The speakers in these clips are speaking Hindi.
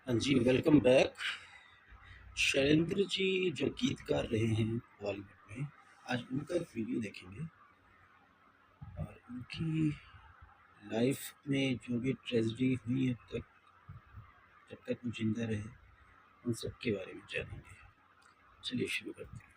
हाँ जी, वेलकम बैक। शैलेंद्र जी जो गीतकार रहे हैं बॉलीवुड में, आज उनका एक वीडियो देखेंगे और उनकी लाइफ में जो भी ट्रेजेडी हुई अब तक, जब तक वो जिंदा रहे, उन सब के बारे में जानेंगे। चलिए शुरू करते हैं।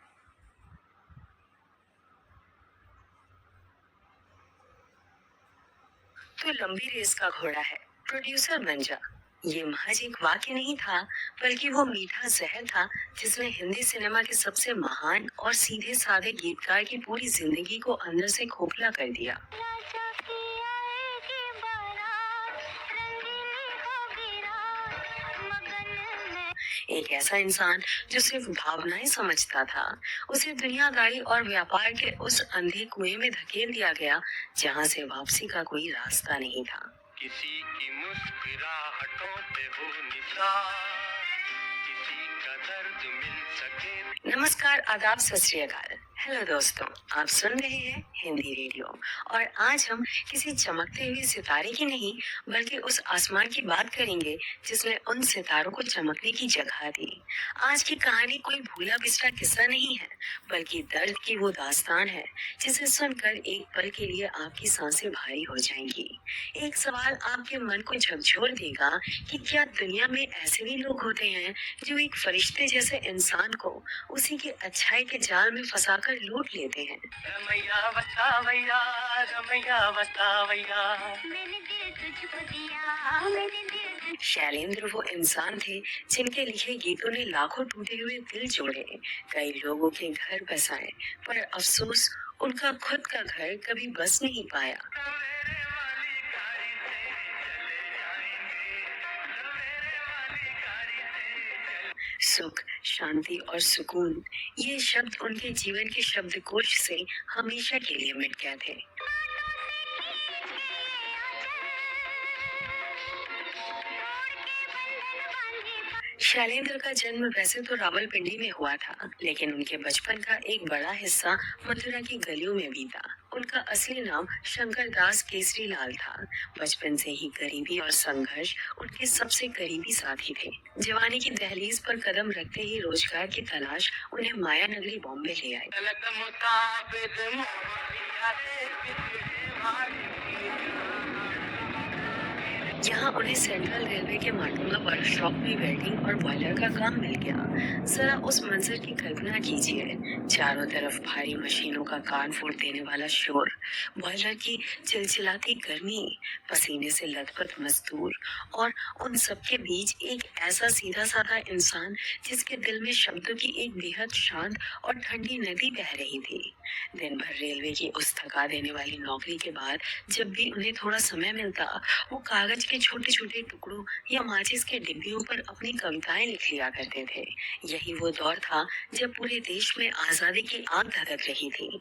तो लंबी रेस का घोड़ा है, प्रोड्यूसर बन जा। ये महज एक वाक्य नहीं था, बल्कि वो मीठा जहर था जिसने हिंदी सिनेमा के सबसे महान और सीधे साधे गीतकार की पूरी जिंदगी को अंदर से खोखला कर दिया। एक ऐसा इंसान जो सिर्फ भावनाएं समझता था, उसे दुनियादारी और व्यापार के उस अंधे कुएं में धकेल दिया गया जहां से वापसी का कोई रास्ता नहीं था। किसी की मुस्कुराहटों पे हो निशान, किसी का दर्द मिल सके। नमस्कार, आदाब, सत श्री अकाल। हेलो दोस्तों, आप सुन रहे हैं हिंदी रेडियो और आज हम किसी चमकते हुए सितारे की नहीं, बल्कि उस आसमान की बात करेंगे जिसने उन सितारों को चमकने की जगह दी। आज की कहानी कोई भूला बिसरा किस्सा नहीं है, बल्कि दर्द की वो दास्तान है जिसे सुनकर एक पल के लिए आपकी सांसें भारी हो जाएंगी। एक सवाल आपके मन को झकझोर देगा कि क्या दुनिया में ऐसे भी लोग होते हैं जो एक फरिश्ते जैसे इंसान को उसी की अच्छाई के जाल में फंसाकर लूट लेते हैं। रमैया बतावैया, रमैया बतावैया, मैंने दिल तुझको दिया, मैंने दिल। शैलेंद्र वो इंसान थे जिनके लिखे गीतों ने लाखों टूटे हुए दिल जोड़े, कई लोगों के घर बसाए, पर अफसोस उनका खुद का घर कभी बस नहीं पाया। सुख, शांति और सुकून, ये शब्द उनके जीवन के शब्दकोश से हमेशा के लिए मिट गए थे। शैलेंद्र का जन्म वैसे तो रावलपिंडी में हुआ था, लेकिन उनके बचपन का एक बड़ा हिस्सा मथुरा की गलियों में बीता। उनका असली नाम शंकर दास केसरी लाल था। बचपन से ही गरीबी और संघर्ष उनके सबसे करीबी साथी थे। जवानी की दहलीज पर कदम रखते ही रोजगार की तलाश उन्हें माया नगरी बॉम्बे ले आई। यहाँ उन्हें सेंट्रल रेलवे के माटुंगा वर्कशॉप में वेल्डिंग और बॉयलर का काम मिल गया। जरा उस मंजर की कल्पना कीजिए, चारों तरफ भारी मशीनों का कान फोड़ देने वाला शोर, बॉयलर की चिलचिलाती गर्मी, पसीने से लथपथ मजदूर और उन सबके बीच एक ऐसा सीधा साधा इंसान जिसके दिल में शब्दों की एक बेहद शांत और ठंडी नदी बह रही थी। दिन भर रेलवे की उस थका देने वाली नौकरी के बाद जब भी उन्हें थोड़ा समय मिलता, वो कागज के छोटे छोटे टुकड़ों या माचिस के डिब्बियों पर अपनी कविताएं लिख लिया करते थे। यही वो दौर था जब पूरे देश में आजादी की आग धधक रही थी।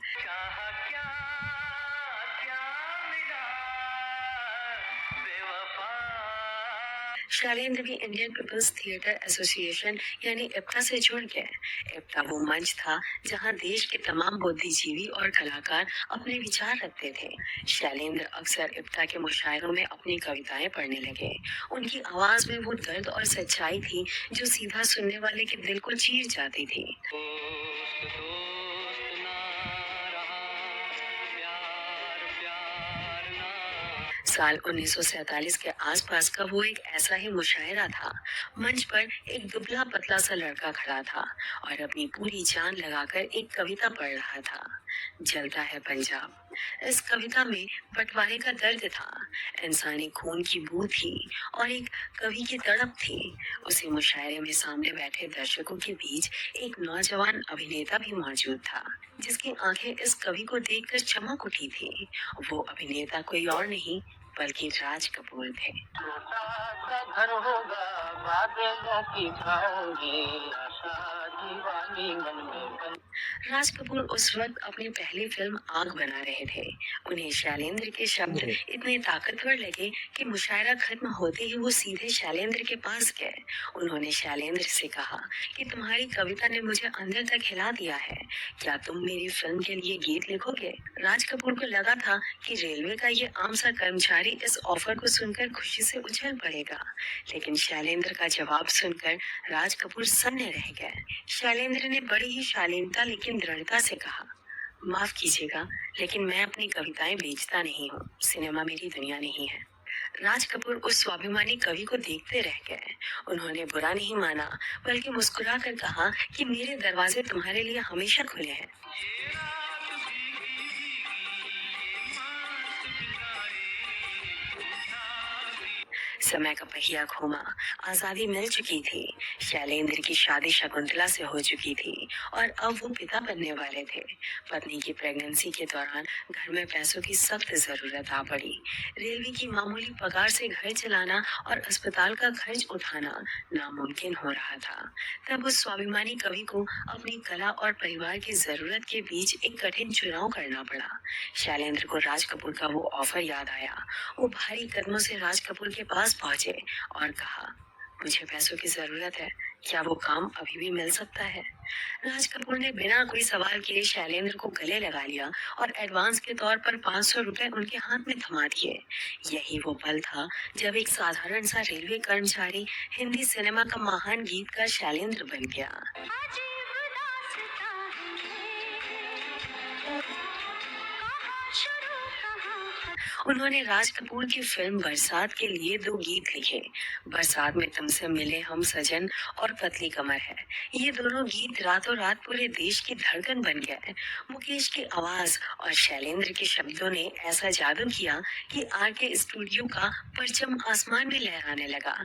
शैलेंद्र भी इंडियन पीपल्स थिएटर एसोसिएशन यानी इप्टा से जुड़ गए। इप्टा वो मंच था जहां देश के तमाम बुद्धिजीवी और कलाकार अपने विचार रखते थे। शैलेंद्र अक्सर इप्टा के मुशायरों में अपनी कविताएं पढ़ने लगे। उनकी आवाज में वो दर्द और सच्चाई थी जो सीधा सुनने वाले के दिल को चीर जाती थी। साल 1947 के आसपास का वो एक ऐसा ही मुशायरा था। मंच पर एक दुबला पतला सा लड़का खड़ा था और अपनी पूरी जान लगाकर एक कविता पढ़ रहा था, जलता है पंजाब। इस कविता में बंटवारे का दर्द था, इंसानी खून की बू थी और एक कवि की तड़प थी। उसी मुशायरे में सामने बैठे दर्शकों के बीच एक नौजवान अभिनेता भी मौजूद था, जिसकी आंखें इस कवि को देखकर चमक उठी थी। वो अभिनेता कोई और नहीं बल्कि राज कपूर थे। घर होगा, राज कपूर उस वक्त अपनी पहली फिल्म आग बना रहे थे। उन्हें शैलेंद्र के शब्द ओह! इतने ताकतवर लगे कि मुशायरा खत्म होते ही वो सीधे शैलेंद्र के पास गए। उन्होंने शैलेंद्र से कहा कि तुम्हारी कविता ने मुझे अंदर तक हिला दिया है, क्या तुम मेरी फिल्म के लिए गीत लिखोगे? राज कपूर को लगा था कि रेलवे का ये आम सा कर्मचारी इस ऑफर को सुनकर खुशी से उछल पड़ेगा, लेकिन शैलेंद्र का जवाब सुनकर राज कपूर सन्ने रह गए। शैलेंद्र ने बड़ी ही शालीनता लेकिन दृढ़ता से कहा, माफ कीजिएगा, लेकिन मैं अपनी कविताएं बेचता नहीं हूँ, सिनेमा मेरी दुनिया नहीं है। राज कपूर उस स्वाभिमानी कवि को देखते रह गए। उन्होंने बुरा नहीं माना, बल्कि मुस्कुरा कर कहा कि मेरे दरवाजे तुम्हारे लिए हमेशा खुले हैं। समय का पहिया घूमा, आजादी मिल चुकी थी। शैलेंद्र की शादी शकुंतला से हो चुकी थी और अब वो पिता बनने वाले थे। पत्नी की प्रेगनेंसी के दौरान घर में पैसों की सख्त जरूरत आ पड़ी। रेलवे की मामूली पगार से घर चलाना और अस्पताल का खर्च उठाना नामुमकिन हो रहा था। तब उस स्वाभिमानी कवि को अपनी कला और परिवार की जरूरत के बीच एक कठिन चुनाव करना पड़ा। शैलेंद्र को राज कपूर का वो ऑफर याद आया। वो भारी कदमों से राज कपूर के पास पहुंचे और कहा, मुझे पैसों की जरूरत है, क्या वो काम अभी भी मिल सकता है? राज कपूर ने बिना कोई सवाल किए शैलेंद्र को गले लगा लिया और एडवांस के तौर पर 500 रुपए उनके हाथ में थमा दिए। यही वो पल था जब एक साधारण सा रेलवे कर्मचारी हिंदी सिनेमा का महान गीतकार शैलेंद्र बन गया। उन्होंने राज कपूर की फिल्म बरसात के लिए 2 गीत लिखे, बरसात में तुमसे मिले हम सजन और पतली कमर है। ये दोनों गीत रातों रात पूरे देश की धड़कन बन गए। मुकेश की आवाज और शैलेंद्र के शब्दों ने ऐसा जादू किया कि आर के स्टूडियो का परचम आसमान में लहराने लगा।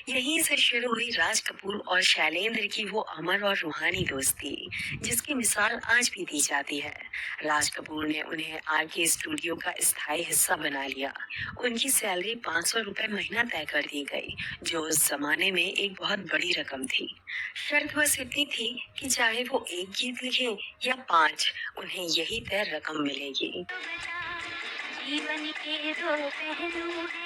यहीं से शुरू हुई राज कपूर और शैलेंद्र की वो अमर और रूहानी दोस्ती, जिसकी मिसाल आज भी दी जाती है। राज कपूर ने उन्हें आर के स्टूडियो का स्थायी हिस्सा बना लिया। उनकी सैलरी 500 रुपए महीना तय कर दी गई, जो उस जमाने में एक बहुत बड़ी रकम थी। शर्त बस इतनी थी कि चाहे वो एक गीत लिखे या 5, उन्हें यही तय रकम मिलेगी। जीवन के 2 पहलू हैं,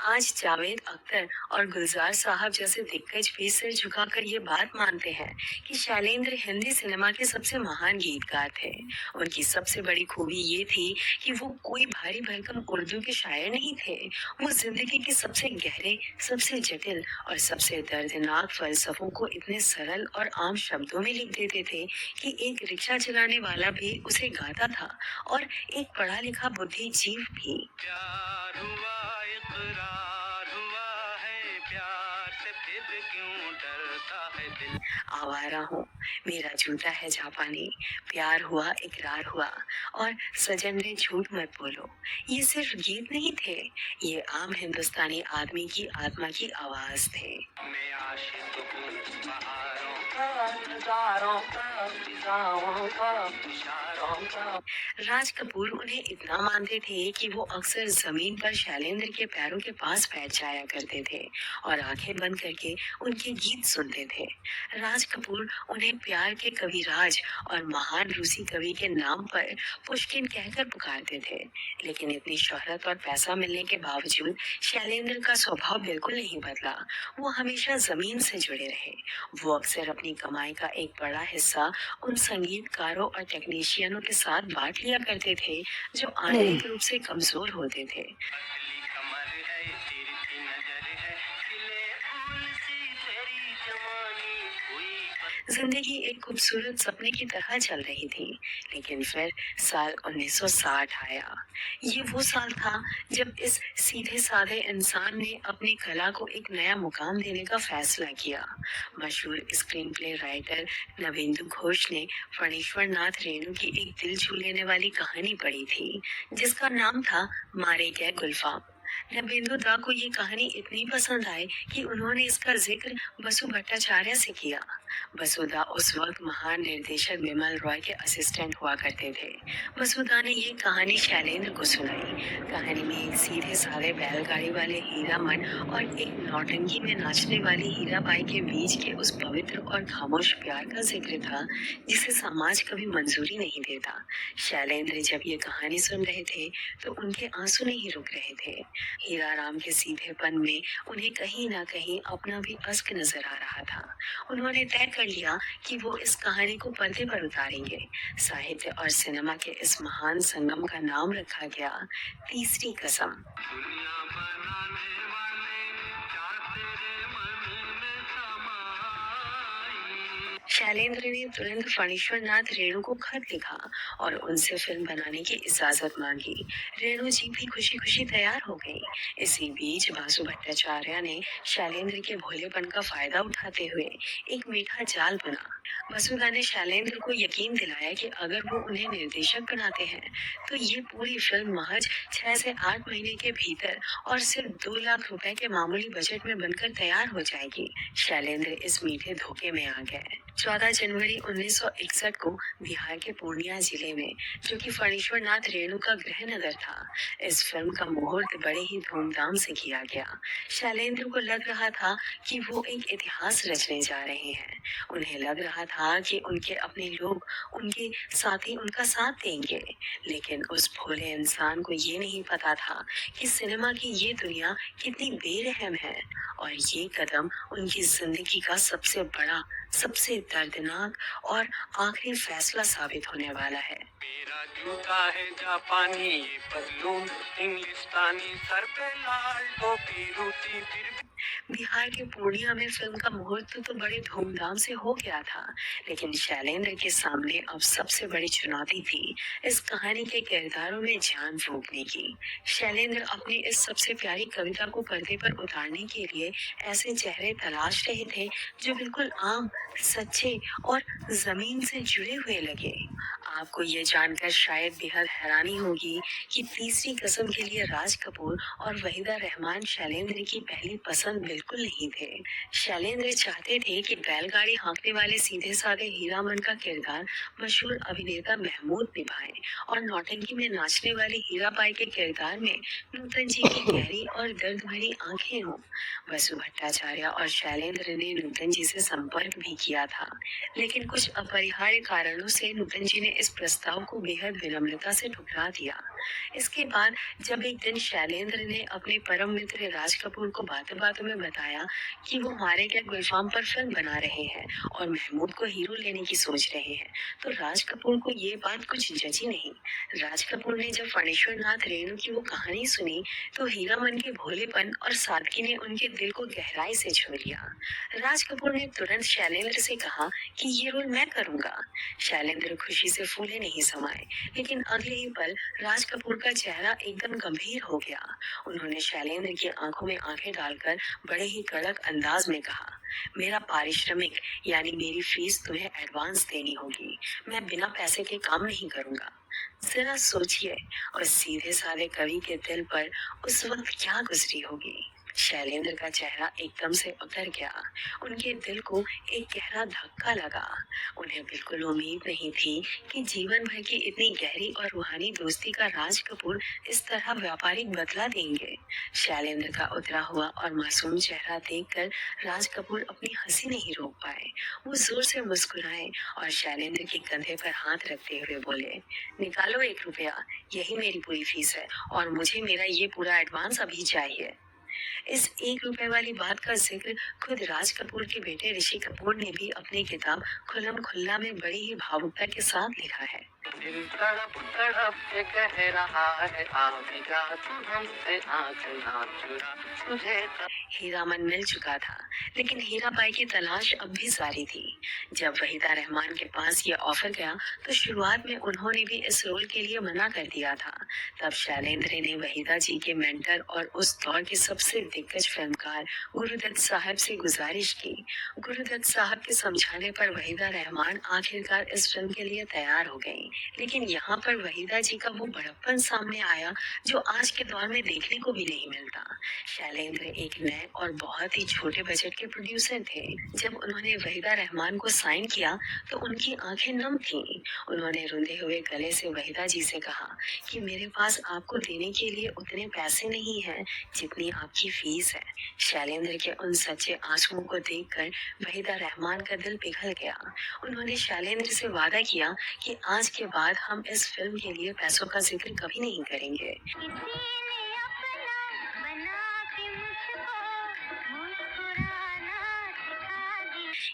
आज जावेद अख्तर और गुलजार साहब जैसे दिग्गज भी सिर झुकाकर ये बात मानते हैं कि शैलेंद्र हिंदी सिनेमा के सबसे महान गीतकार थे। उनकी सबसे बड़ी खूबी ये थी कि वो कोई भारी भरकम उर्दू के शायर नहीं थे। वो जिंदगी के सबसे गहरे, सबसे जटिल और सबसे दर्दनाक फलसफों को इतने सरल और आम शब्दों में लिख देते थे कि एक रिक्शा चलाने वाला भी उसे गाता था और एक पढ़ा लिखा बुद्धिजीवी भी। प्यार हुआ, इकरार हुआ है, प्यार से फिर क्यों डरता है दिल। आवारा हूँ, मेरा झूठा है जापानी, प्यार हुआ, इकरार हुआ और सजन रे झूठ मत बोलो। ये सिर्फ गीत नहीं थे, ये आम हिंदुस्तानी आदमी की आत्मा की आवाज थे। मैं आशिक हूँ बहारों का, नज़ारों का, फिजाओं का, इशारों का। राज कपूर उन्हें इतना मानते थे कि वो अक्सर जमीन पर शैलेंद्र के पैरों के पास बैठ जाया करते थे और आंखें बंद करके उनके गीत सुनते थे। राज कपूर उन्हें प्यार के कविराज और महान रूसी कवि के नाम पर पुष्किन कहकर पुकारते थे। लेकिन इतनी शोहरत और पैसा मिलने के बावजूद शैलेंद्र का स्वभाव बिल्कुल नहीं बदला। वो हमेशा जमीन से जुड़े रहे। वो अक्सर अपनी कमाई का एक बड़ा हिस्सा उन संगीतकारों और टेक्नीशियनों के साथ बांट लिया करते थे जो आर्थिक रूप से कमजोर होते थे। जिंदगी एक खूबसूरत सपने की तरह चल रही थी, लेकिन फिर साल 1960 आया। ये वो साल था जब इस सीधे साधे इंसान ने अपनी कला को एक नया मुकाम देने का फैसला किया। मशहूर screen play writer Navendu Ghosh ने फणीश्वर नाथ रेणु की एक दिल छू लेने वाली कहानी पढ़ी थी, जिसका नाम था मारे गए गुलफाम। नबेंदु दा को ये कहानी इतनी पसंद आई कि उन्होंने इसका जिक्र बसु भट्टाचार्य से किया। बसुदा उस वक्त महान निर्देशक बिमल रॉय के असिस्टेंट हुआ करते थे। बसुदा ने ये कहानी शैलेंद्र को सुनाई। कहानी में एक सीधे साधे बैलगाड़ी वाले हीरामन और एक नौटंकी में नाचने वाली हीराबाई के बीच के उस पवित्र और खामोश प्यार का जिक्र था जिसे समाज कभी मंजूरी नहीं देता। शैलेंद्र जब ये कहानी सुन रहे थे तो उनके आंसू नहीं रुक रहे थे। हीराराम के सीधेपन में उन्हें कहीं ना कहीं अपना भी अश्क नजर आ रहा था। उन्होंने तय कर लिया कि वो इस कहानी को पर्दे पर उतारेंगे। साहित्य और सिनेमा के इस महान संगम का नाम रखा गया तीसरी कसम। शैलेंद्र ने तुरंत फणीश्वर नाथ रेणु को खत लिखा और उनसे फिल्म बनाने की इजाजत मांगी। रेणु जी भी खुशी खुशी तैयार हो गई। इसी बीच बासु भट्टाचार्य ने शैलेंद्र के भोलेपन का फायदा उठाते हुए एक मीठा जाल बुना। वसुधा ने शैलेंद्र को यकीन दिलाया कि अगर वो उन्हें निर्देशक बनाते हैं तो ये पूरी फिल्म महज 6 से 8 महीने के भीतर और सिर्फ 2 लाख रुपए के मामूली बजट में बनकर तैयार हो जाएगी। शैलेंद्र इस मीठे धोखे में आ गए। 14 जनवरी 1961 को बिहार के पूर्णिया जिले में, जो कि फणीश्वर नाथ रेणु का गृह नगर था, इस फिल्म का मुहूर्त बड़े ही धूमधाम से किया गया। शैलेंद्र को लग रहा था कि वो एक इतिहास रचने जा रहे हैं। उन्हें लग रहा था कि उनके अपने लोग, उनके साथी उनका साथ देंगे, लेकिन उस भोले इंसान को ये नहीं पता था कि सिनेमा की ये दुनिया कितनी बेरहम है और ये कदम उनकी जिंदगी का सबसे बड़ा, सबसे दर्दनाक और आखिरी फैसला साबित होने वाला है। मेरा जूता है जापानी, ये पतलून इंग्लिस्तानी, सर पे लाल टोपी रूसी, फिर बिहार के पूर्णिया में फिल्म का मुहूर्त तो बड़े धूमधाम से हो गया था, लेकिन शैलेंद्र के सामने अब सबसे बड़ी चुनौती थी इस कहानी के किरदारों में जान फूंकने की। शैलेंद्र अपनी इस सबसे प्यारी कविता को पर्दे पर उतारने के लिए ऐसे चेहरे तलाश रहे थे जो बिल्कुल आम, सच्चे और जमीन से जुड़े हुए लगे। आपको ये जानकर शायद बेहद हैरानी होगी कि तीसरी कसम के लिए राज कपूर और वहीदा रहमान शैलेंद्र की पहली पसंद बिल्कुल नहीं थे। शैलेंद्र चाहते थे कि बैलगाड़ी हाँकने वाले सीधे साधे हीरामन का किरदार मशहूर अभिनेता महमूद निभाए और नौटंकी में नाचने वाली हीराबाई के किरदार में नूतन जी की गहरी और दर्द भरी आंखें हों। बसु भट्टाचार्य और शैलेंद्र ने नूतन जी से संपर्क भी किया था, लेकिन कुछ अपरिहार्य कारणों से नूतन जी ने इस प्रस्ताव को बेहद विनम्रता से ठुकरा दिया। इसके बाद जब एक दिन शैलेंद्र ने अपने परम मित्र राज कपूर को बातों बातों में बताया कि वो हमारे क्या गुलफाम पर फिल्म बना रहे हैं और महमूद को हीरो लेने की सोच रहे हैं, तो राज कपूर को ये बात कुछ जची नहीं। राज कपूर ने जब फणीश्वर नाथ रेणु की वो कहानी सुनी तो हीरामन के भोलेपन और सादगी ने उनके दिल को गहराई से छू लिया। राज कपूर ने तुरंत शैलेंद्र से कहा कि ये रोल मैं करूंगा। शैलेंद्र खुशी से फूले नहीं समाये, लेकिन अगले ही पल राज कपूर का चेहरा एकदम गंभीर हो गया। उन्होंने शैलेंद्र की आंखों में आंखें डालकर बड़े ही कड़क अंदाज में कहा, मेरा पारिश्रमिक यानी मेरी फीस तुम्हें एडवांस देनी होगी। मैं बिना पैसे के काम नहीं करूंगा। जरा सोचिए उस सीधे साधे कवि के दिल पर उस वक्त क्या गुजरी होगी। शैलेंद्र का चेहरा एकदम से उतर गया। उनके दिल को एक गहरा धक्का लगा। उन्हें बिल्कुल उम्मीद नहीं थी कि जीवन भर की इतनी गहरी और रूहानी दोस्ती का राज कपूर इस तरह व्यापारिक बदला देंगे। शैलेंद्र का उतरा हुआ और मासूम चेहरा देखकर राज कपूर अपनी हंसी नहीं रोक पाए। वो जोर से मुस्कुराए और शैलेंद्र के कंधे पर हाथ रखते हुए बोले, निकालो 1 रुपया, यही मेरी पूरी फीस है और मुझे मेरा ये पूरा एडवांस अभी चाहिए। इस 1 रुपए वाली बात का जिक्र खुद राज कपूर के बेटे ऋषि कपूर ने भी अपनी किताब खुल्लम खुल्ला में बड़ी ही भावुकता के साथ लिखा है। दिल तड़प तड़प के कह रहा है, आवेगा तू हमसे आँख ना चुरा, तुझे हीरामन मिल चुका था, लेकिन हीराबाई की तलाश अब भी जारी थी। जब वहीदा रहमान के पास ये ऑफर गया तो शुरुआत में उन्होंने भी इस रोल के लिए मना कर दिया था। तब शैलेंद्र ने वहीदा जी के मेंटर और उस दौर के सबसे दिग्गज फिल्मकार गुरुदत्त साहब से गुजारिश की। गुरुदत्त साहब के समझाने पर वहीदा रहमान आखिरकार इस फिल्म के लिए तैयार हो गई। लेकिन यहाँ पर वहीदा जी का वो बड़प्पन सामने आया जो आज के दौर में देखने को भी नहीं मिलता। शैलेंद्र एक नए और बहुत ही छोटे बजट के प्रोड्यूसर थे। जब उन्होंने वहीदा रहमान को साइन किया तो उनकी आंखें नम थीं। उन्होंने रुंधे हुए गले से वहीदा जी से कहा कि मेरे पास आपको देने के लिए उतने पैसे नहीं हैं जितनी आपकी फीस है। शैलेंद्र के उन सच्चे आंसुओं को देखकर वहीदा रहमान का दिल पिघल गया। उन्होंने शैलेंद्र से वादा किया कि आज के बाद हम इस फिल्म के लिए पैसों का जिक्र कभी नहीं करेंगे।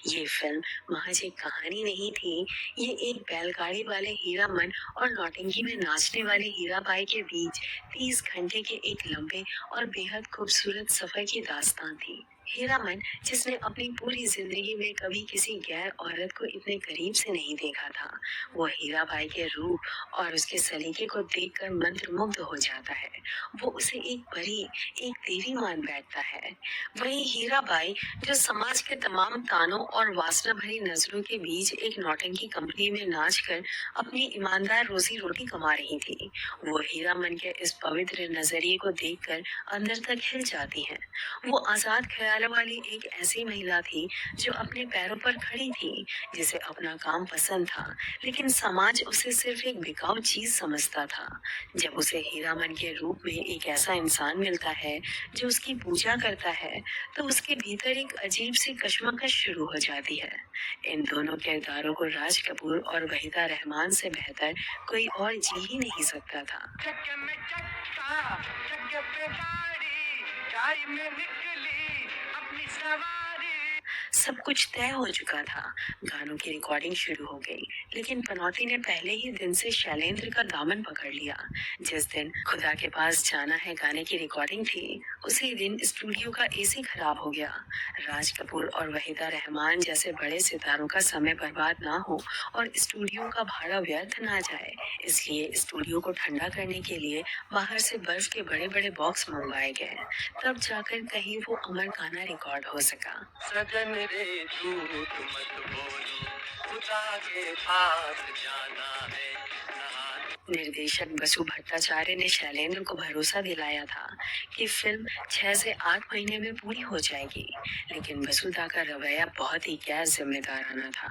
ये फिल्म महज एक कहानी नहीं थी, ये एक बैलगाड़ी वाले हीरामन और नौटंकी में नाचने वाले हीराबाई के बीच 30 घंटे के एक लंबे और बेहद खूबसूरत सफर की दास्तान थी। हीरामन, जिसने अपनी पूरी जिंदगी में कभी किसी गैर औरत को इतने करीब से नहीं देखा था, वो हीराबाई के रूप और उसके सलीके को देखकर मंत्रमुग्ध हो जाता है। वो उसे एक परी, एक देवी मान बैठता है। वहीं हीराबाई, जो समाज के तमाम तानों और वासना भरी नजरों के बीच एक नौटंकी कंपनी में नाचकर अपनी ईमानदार रोजी रोटी कमा रही थी, वो हीरामन के इस पवित्र नजरिए को देखकर अंदर तक हिल जाती हैं। वो आजाद ख्यालों वाली एक ऐसी महिला थी जो अपने पैरों पर खड़ी थी, जिसे अपना काम पसंद था, लेकिन समाज उसे सिर्फ एक बिकाऊ चीज समझता था। जब उसे हीरामन के रूप में एक ऐसा इंसान मिलता है जो उसकी पूजा करता है, तो उसके भीतर एक अजीब सी कश्मकश शुरू हो जाती है। इन दोनों किरदारों को राज कपूर और वहीदा रहमान से बेहतर कोई और जी ही नहीं सकता था। चक्के में चक्का, चक्के पे गाड़ी, गाड़ी में निकली अपनी सवारी। सब कुछ तय हो चुका था। गानों की रिकॉर्डिंग शुरू हो गई, लेकिन पनौती ने पहले ही दिन से शैलेंद्र का दामन पकड़ लिया। जिस दिन खुदा के पास जाना है गाने की रिकॉर्डिंग थी, उसी दिन स्टूडियो का एसी खराब हो गया। राज कपूर और वहीदा रहमान जैसे बड़े सितारों का समय बर्बाद ना हो और स्टूडियो का भाड़ा व्यर्थ ना जाए, इसलिए स्टूडियो को ठंडा करने के लिए बाहर से बर्फ के बड़े बड़े बॉक्स मंगवाए गए। तब जाकर कहीं वो अमर गाना रिकॉर्ड हो सका। सजन रे झूठ मत बोलो, खुदा के पास जाना है, नहा निर्देशक बसु भट्टाचार्य ने शैलेंद्र को भरोसा दिलाया था कि फिल्म 6 से 8 महीने में पूरी हो जाएगी, लेकिन बसुदा का रवैया बहुत ही गैर जिम्मेदाराना था।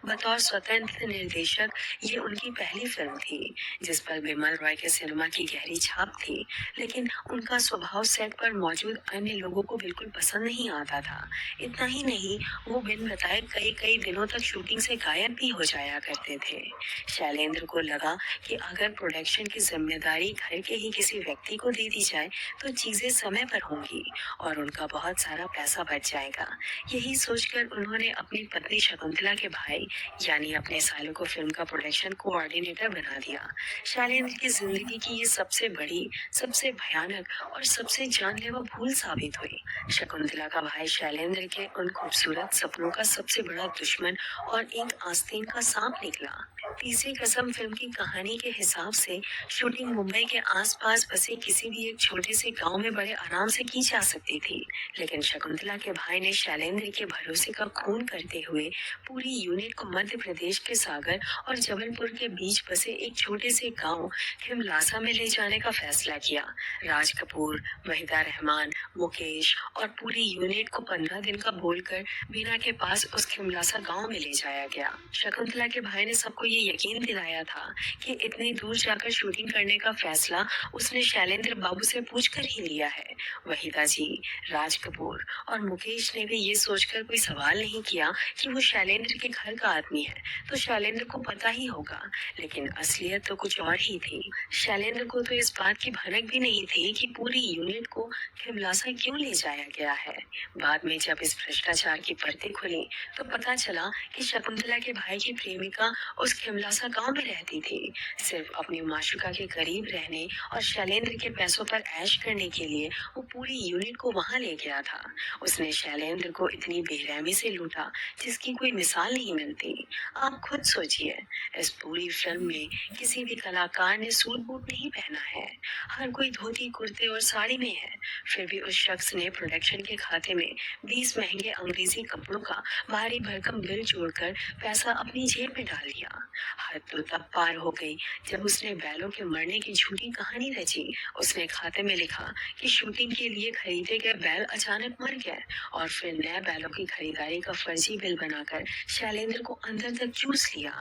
बतौर स्वतंत्र निर्देशक ये उनकी पहली फिल्म थी जिस पर बिमल रॉय के सिनेमा की गहरी छाप थी, लेकिन उनका स्वभाव सेट पर मौजूद अन्य लोगों को बिल्कुल पसंद नहीं आता था। इतना ही नहीं, वो बिन बताए कई कई दिनों तक शूटिंग से गायब भी हो जाया करते थे। शैलेंद्र को लगा कि अगर प्रोडक्शन की जिम्मेदारी घर के ही किसी व्यक्ति को दे दी जाए तो चीजें समय पर होंगी और उनका बहुत सारा पैसा बच जाएगा। यही सोचकर उन्होंने अपनी पत्नी शकुंतला के भाई यानी अपने सालों को फिल्म का प्रोडक्शन कोऑर्डिनेटर बना दिया। शैलेंद्र की जिंदगी की ये सबसे बड़ी, सबसे भयानक और सबसे जानलेवा भूल साबित हुई। शकुंतला का भाई शैलेंद्र के उन खूबसूरत सपनों का सबसे बड़ा दुश्मन और एक आस्तीन का सांप निकला। तीसरी कसम फिल्म की कहानी के हिसाब से शूटिंग मुंबई के आसपास बसे किसी भी एक छोटे से गांव में बड़े आराम से की जा सकती थी, लेकिन शकुंतला के भाई ने शैलेंद्र के भरोसे का खून करते हुए पूरी यूनिट को मध्य प्रदेश के सागर और जबलपुर के बीच बसे एक छोटे से गांव खिमलासा में ले जाने का फैसला किया। राज कपूर, वहीदा रहमान, मुकेश और पूरी यूनिट को 15 दिन का बोलकर बीना के पास उस खिमलासा गांव में ले जाया गया। शकुंतला के भाई ने सबको ये यकीन दिलाया था कि इतनी दूर जाकर शूटिंग करने का फैसला उसने शैलेंद्र बाबू से पूछकर ही लिया है। वहीदा जी, राज कपूर और मुकेश ने भी ये सोचकर कोई सवाल नहीं किया कि वो शैलेंद्र के घर का आदमी है तो शैलेंद्र को पता ही होगा, लेकिन असलियत तो कुछ और ही थी। शैलेंद्र को तो इस बात की भनक भी नहीं थी कि पूरी यूनिट को खिमलासा क्यों ले जाया गया है। बाद में जब इस भ्रष्टाचार की परतें खुली तो पता चला कि शकुंतला के भाई की प्रेमिका उस खिमलासा गांव में रहती थी। सिर्फ अपनी माशुका के करीब रहने और शैलेंद्र के पैसों पर ऐश करने के लिए वो पूरी यूनिट को वहां ले गया था। उसने शैलेंद्र को इतनी बेरहमी से लूटा जिसकी कोई मिसाल नहीं मिलती। आप खुद सोचिए, इस पूरी फिल्म में किसी भी कलाकार ने सूट बूट नहीं पहना है, हर कोई धोती कुर्ते और साड़ी में है। फिर भी उस शख्स ने प्रोडक्शन के खाते में 20 महंगे अंग्रेजी कपड़ों का भारी भरकम बिल जोड़कर पैसा अपनी जेब में डाल लिया। हद तो तो तब पार हो गई जब उसने बैलों के मरने की झूठी कहानी रची। उसने खाते में लिखा कि शूटिंग के लिए खरीदे गए बैल अचानक मर गए और फिर नए बैलों की खरीदारी का फर्जी बिल बनाकर शैलेंद्र को अंदर तक चूस लिया।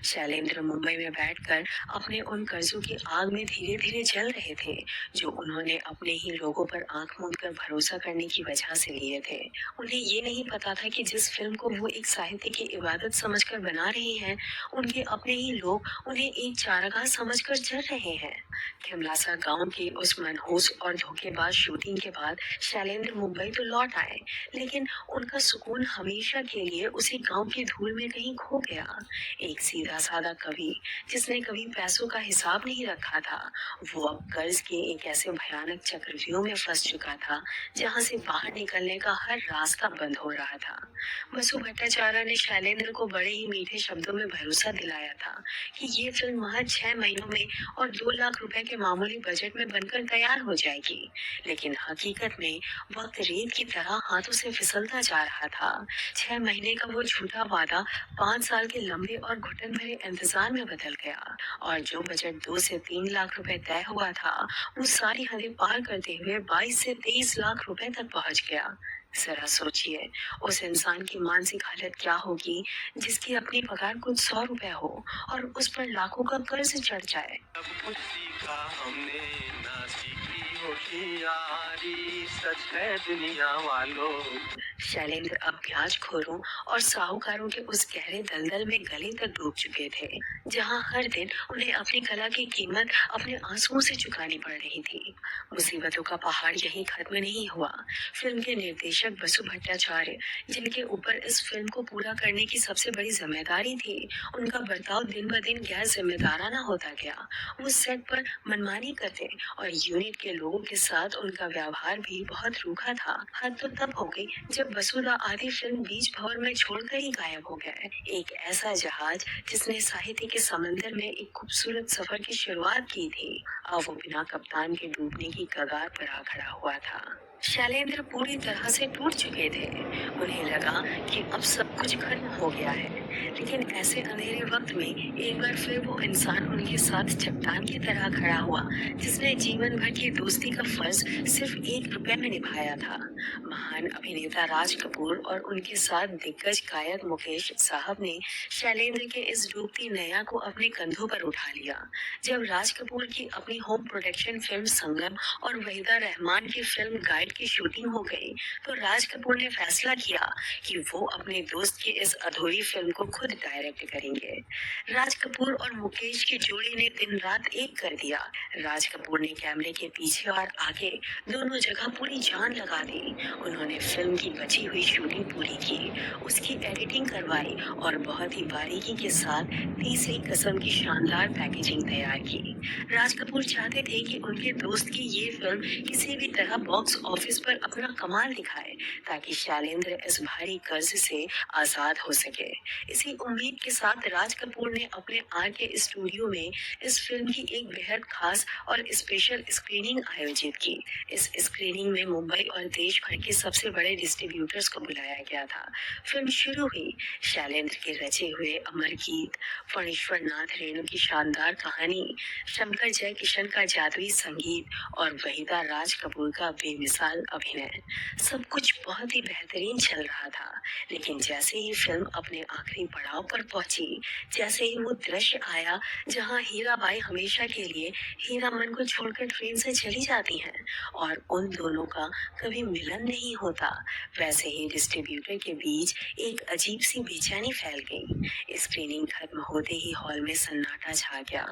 शैलेंद्र मुंबई में बैठकर अपने उन कर्जों की आग में धीरे धीरे जल रहे थे जो उन्होंने अपने ही लोगों पर आंख मूंद कर भरोसा करने की वजह से लिए थे। उन्हें ये नहीं पता था कि जिस फिल्म को वो एक साहित्य की इबादत समझकर बना रहे हैं, उनके अपने ही लोग उन्हें एक चारागाह समझकर जल रहे हैं। खिमलासा गांव की उस मनहूस और धोखेबाज शूटिंग के बाद शैलेंद्र मुंबई तो लौट आए, लेकिन उनका सुकून हमेशा के लिए उसी गांव की धूल में कहीं खो गया। एक सीधा साधा कवि जिसने कभी पैसों का हिसाब नहीं रखा था, वो अब कर्ज के एक ऐसे भयानक चक्रव्यूह में फंस चुका था जहां से बाहर निकलने का हर रास्ता बंद हो रहा था। बसु भट्टाचार्य ने शैलेंद्र को बड़े ही मीठे शब्दों में भरोसा दिलाया था कि ये फिल्म महज 6 महीनों में और 2 लाख रुपए के मामूली बजट में बनकर तैयार हो जाएगी, लेकिन हकीकत में वक्त रेत की तरह हाथों से फिसलता जा रहा था। 6 महीने का वो झूठा वादा 5 साल के लंबे और घुटन भरे इंतजार में बदल गया और जो बजट 2 से 3 लाख रुपए तय हुआ था, वो सारी हदें पार करते हुए 22 से 23 लाख रुपए तक पहुंच गया। जरा सोचिए, उस इंसान की मानसिक हालत क्या होगी जिसकी अपनी पगार कुछ 100 रुपए हो और उस पर लाखों का कर्ज चढ़ जाए। सब कुछ सीखा हमने, ना सीखी होशियारी, सच है दुनिया वालों। शैलेंद्र अब ब्याजखोरों और साहूकारों के उस गहरे दलदल में गले तक डूब चुके थे, जहां हर दिन उन्हें अपनी कला की कीमत अपने आंसुओं से चुकानी पड़ रही थी। मुसीबतों का पहाड़ यहीं खत्म नहीं हुआ। फिल्म के निर्देशक बसु भट्टाचार्य, जिनके ऊपर इस फिल्म को पूरा करने की सबसे बड़ी जिम्मेदारी थी, उनका बर्ताव दिन ब दिन गैर जिम्मेदाराना होता गया। वो सेट पर मनमानी करते और यूनिट के लोगों के साथ उनका व्यवहार भी बहुत रूखा था। हद तो तब हो गई जब वसुधा आधी फिल्म बीच भंवर में छोड़कर ही गायब हो गए। एक ऐसा जहाज जिसने साहित्य के समंदर में एक खूबसूरत सफर की शुरुआत की थी, अब वो बिना कप्तान के डूबने की कगार पर आ खड़ा हुआ था। शैलेंद्र पूरी तरह से टूट चुके थे। उन्हें लगा कि अब सब कुछ खत्म हो गया है, लेकिन ऐसे अंधेरे वक्त में एक बार फिर वो इंसान उनके साथ चट्टान की तरह खड़ा हुआ जिसने जीवन भर की दोस्ती का फर्ज सिर्फ 1 रुपए में निभाया था। महान अभिनेता राज कपूर और उनके साथ दिग्गज गायक मुकेश साहब ने शैलेंद्र के इस डूबती नैया को अपने कंधों पर उठा लिया। जब राज कपूर की अपनी होम प्रोडक्शन फिल्म संगम और वहीदा रहमान की फिल्म गाइड की शूटिंग हो गई, तो राज कपूर ने फैसला किया कि वो अपने दोस्त की इस अधूरी फिल्म को खुद डायरेक्ट करेंगे। राज कपूर और मुकेश की जोड़ी ने दिन रात एक कर दिया। राज कपूर ने कैमरे के पीछे और आगे दोनों जगह पूरी जान लगा दी। उन्होंने फिल्म की बची हुई शूटिंग पूरी की, उसकी एडिटिंग करवाई और बहुत ही बारीकी के साथ तीसरी किस्म की शानदार पैकेजिंग तैयार की। राज कपूर चाहते थे कि उनके दोस्त की ये फिल्म किसी भी तरह बॉक्स ऑफिस पर अपना कमाल दिखाए ताकि शैलेंद्र इस भारी कर्ज से आजाद हो सके। इसी उम्मीद के साथ राज कपूर ने अपने आर के स्टूडियो में इस फिल्म की एक बेहद खास और स्पेशल स्क्रीनिंग आयोजित की। इस स्क्रीनिंग में मुंबई और देश भर के सबसे बड़े डिस्ट्रीब्यूटर्स को बुलाया गया था। फिल्म शुरू हुई। शैलेंद्र के रचे हुए अमर गीत, फणीश्वर नाथ रेणु की शानदार कहानी, शंकर जयकिशन का जादुई संगीत और वहीदा राज कपूर का बेमिसाल अभिनय, सब कुछ बहुत ही बेहतरीन चल रहा था। लेकिन जैसे ही फिल्म अपने आखिरी पड़ाव पर पहुंची, जैसे ही वो दृश्य आया जहां हीराबाई हमेशा के लिए हीरामन को छोड़कर ट्रेन से चली जाती हैं और उन दोनों का कभी मिलन नहीं होता, वैसे ही डिस्ट्रीब्यूटर के बीच एक अजीब सी बेचैनी फैल गई। स्क्रीनिंग खत्म होते ही हॉल में सन्नाटा छा गया।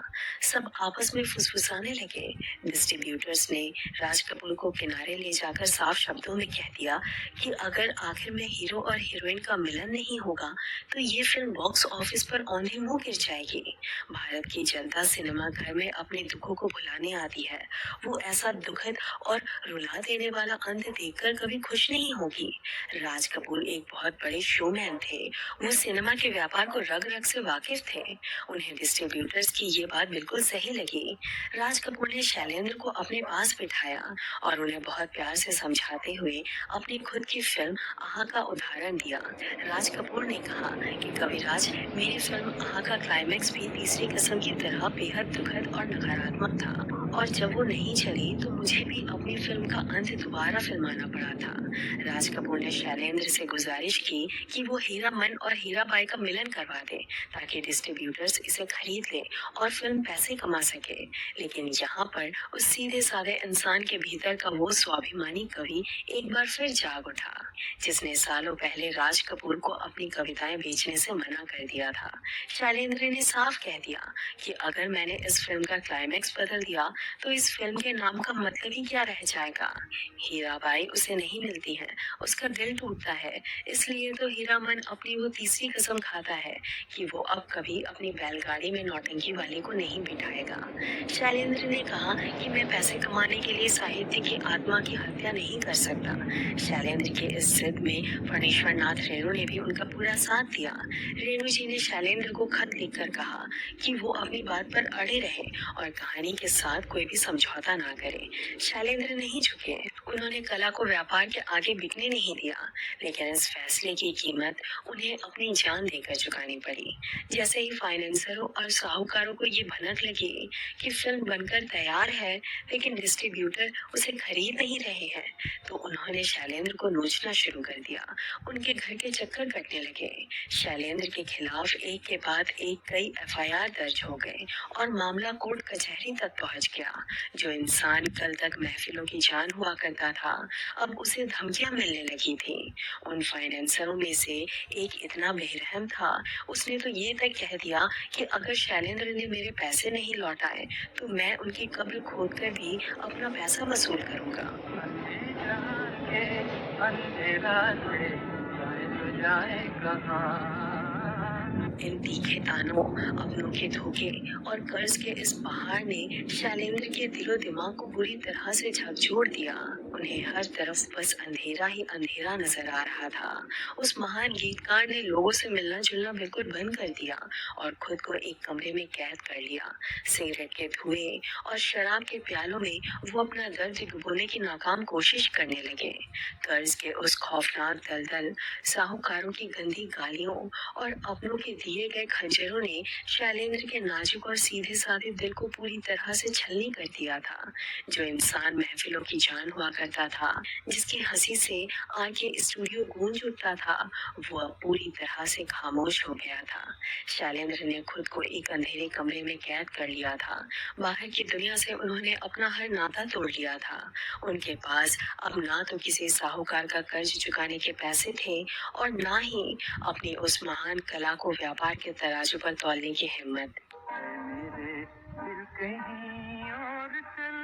सब आपस में फुसफुसाने लगे। डिस्ट्रीब्यूटर्स ने राज कपूर को किनारे ले जाकर साफ शब्दों में कह दिया कि अगर आखिर में हीरो और हीरोइन का मिलन नहीं होगा तो ये फिल्म बॉक्स ऑफिस पर औंधे मुंह गिर जाएगी। भारत की जनता सिनेमा घर में अपने दुखों को भुलाने आती है। वो ऐसा दुखद और रुला देने वाला अंत देखकर कभी खुश नहीं होगी। राज कपूर एक बहुत बड़े शोमैन थे। वो सिनेमा के व्यापार को रग रग से वाकिफ थे। उन्हें डिस्ट्रीब्यूटर्स की ये बात बिल्कुल सही लगी। राज कपूर ने शैलेंद्र को अपने पास बिठाया और उन्हें बहुत प्यार से समझाते हुए अपनी खुद की फिल्म आहा का उदाहरण दिया। राज कपूर ने कहा कि कविराज, मेरी फिल्म आहा का क्लाइमैक्स भी तीसरी कसम की तरह बेहद दुखद और नकारात्मक था, और जब वो नहीं चली तो मुझे भी अपनी फिल्म का अंत दोबारा फिल्माना पड़ा था। राज कपूर ने शैलेंद्र से गुजारिश की कि वो हीरा मन और हीराबाई का मिलन करवा दे, ताकि डिस्ट्रीब्यूटर्स इसे खरीद ले और फिल्म पैसे कमा सके। लेकिन यहाँ पर उस सीधे साधे इंसान के भीतर का वो स्वाभिमानी कवि एक बार फिर जाग उठा, जिसने सालों पहले राज कपूर को अपनी कविताएं बेचने से मना कर दिया था। शैलेंद्र ने साफ कह दिया कि अगर मैंने इस फिल्म का क्लाइमैक्स बदल दिया तो इस फिल्म के नाम का मतलब ही क्या रह जाएगा। हीराबाई उसे नहीं मिलती है, उसका दिल टूटता है, इसलिए तो हीरामन अपनी वो तीसरी कसम खाता है कि वो अब कभी अपनी बैलगाड़ी में नौटंकी वाले को नहीं बिठाएगा। शैलेंद्र ने कहा कि मैं पैसे कमाने के लिए साहित्य की आत्मा की हत्या नहीं कर सकता। शैलेंद्र की इस जिद में फणीश्वर नाथ रेणु ने भी उनका पूरा साथ दिया। रेणु जी ने शैलेंद्र को खत लिखकर कहा कि वो अपनी बात पर अड़े रहे और कहानी के साथ कोई भी समझौता ना करे। शैलेंद्र नहीं झुके, उन्होंने कला को व्यापार के आगे बिकने नहीं दिया, लेकिन इस फैसले की कीमत उन्हें अपनी जान देकर चुकानी पड़ी। जैसे ही फाइनेंसरों और साहूकारों को ये भनक लगी कि फिल्म बनकर तैयार है लेकिन डिस्ट्रीब्यूटर उसे खरीद नहीं रहे हैं, तो उन्होंने शैलेंद्र को नोचना शुरू कर दिया। उनके घर के चक्कर कटने लगे। शैलेंद्र के खिलाफ एक के बाद एक कई एफआईआर दर्ज हो गए और मामला कोर्ट कचहरी तक पहुंच गया। जो इंसान कल तक महफिलों की जान हुआ करता था, अब उसे धमकियां मिलने लगी थी। उन फाइनेंसरों में से एक इतना बेरहम था, उसने तो ये तक कह दिया कि अगर शैलेंद्र ने मेरे पैसे नहीं लौटाए तो मैं उनकी कब्र खोदकर भी अपना पैसा वसूल करूंगा। अंधेरा से जाए कहाँ। इन तीखे तानों, अपनों के धोखे और कर्ज के इस पहाड़ ने शैलेंद्र के दिलो दिमाग को बुरी तरह से झकझोर दिया। उन्हें हर तरफ बस अंधेरा ही अंधेरा नजर आ रहा था। उस महान गीतकार ने लोगों से मिलना जुलना बिल्कुल बंद कर दिया और खुद को एक कमरे में कैद कर लिया। सिगरेट के धुएं और शराब के प्यालों में वो अपना दर्द डुबोने की नाकाम कोशिश करने लगे। कर्ज के उस खौफनाक दलदल, साहूकारों की गंदी गालियों और अपनों के दिए गए खंजरों ने शैलेंद्र के नाजुक और सीधे साधे दिल को पूरी तरह से छलनी कर दिया था। जो इंसान महफिलों की जान हुआ करता था, जिसकी हंसी से आके स्टूडियो गूंज उठता था, वो अब पूरी तरह से खामोश हो गया था। शैलेंद्र ने खुद को एक अंधेरे कमरे में कैद कर लिया था। बाहर की दुनिया से उन्होंने अपना हर नाता तोड़ लिया था। उनके पास अब ना तो किसी साहूकार का कर्ज चुकाने के पैसे थे और ना ही अपनी उस महान कला को व्यापार के तराजू पर तौलने की हिम्मत। मेरे दिल कहीं और चल,